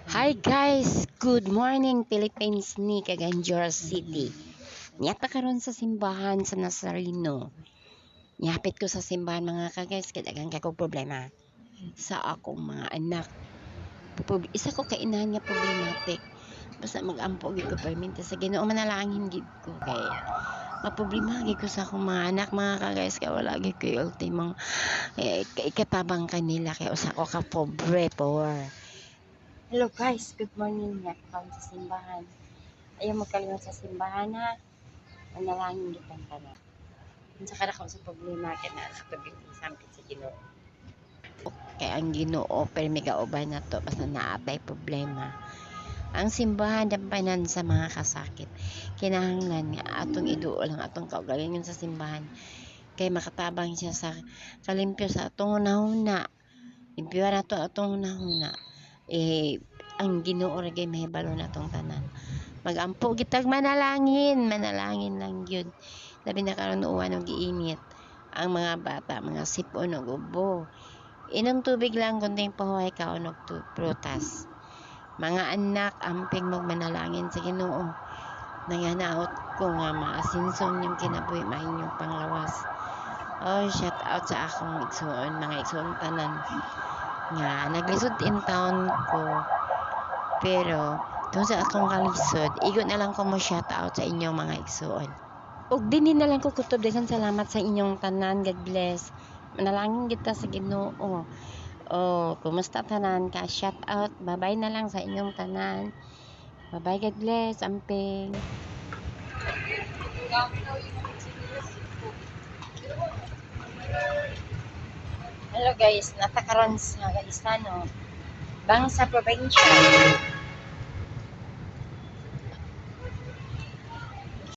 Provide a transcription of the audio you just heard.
Hi guys! Good morning Philippines ni Caganjur City. Niyata karon sa simbahan sa Nazareno. Niyapit ko sa simbahan mga ka-guys kaya daghang kay problema sa akong mga anak. Isa ko kainahan nga problematic. Basta mag-ampo gid ko perminta sa Ginoo manalangin gid ko kay maproblema gid ko sa akong mga anak mga ka-guys kay wala gid ko ultimong ikatabang kanila kay usa ko ka poor. Hello guys, good morning nga karon sa simbahan. Ayaw magkalimot sa simbahan ha. Manalangin kitang tanan. Unsa ka ko sa problema kay na nakatubig sampit sa Ginoo. Kay ang Ginoo permi kauban nato basta naatay problema. Ang simbahan dampanan sa mga kasakit. Kinahanglan nga atong iduol ang atong kaugalingon sa simbahan kay makatabang siya sa kalimpyo sa atong hunahuna. Limpyo na to atong hunahuna. Ang Ginoo ra gyud mahibalo natong tanan. Magampo gitag manalangin lang gyud. Labi na karon uwan og giinit. Ang mga bata, mga sipon og ubo. Inom tubig lang kunting pahuway kaon og prutas. Mga anak, amping magmanalangin sa Ginoo. Nanganaot ko nga maasinson yung kinabuhi mainyong panglawas. Oh, shout out sa akong igsoon, mga igsoon tanan nga naglisod in town ko. Pero tungod sa akong kalisod, igo na lang ko mo shout out sa inyong mga igsoon. Ug dinhi na lang ko kutob daghang salamat sa inyong tanan. God bless. Manalangin kita sa Ginoo. Oh, kumusta tanan ka? Shout out. Bye-bye na lang sa inyong tanan. Bye-bye, God bless. Amping. Hello guys, natakaron sa Gaisano. Bang sa probinsya.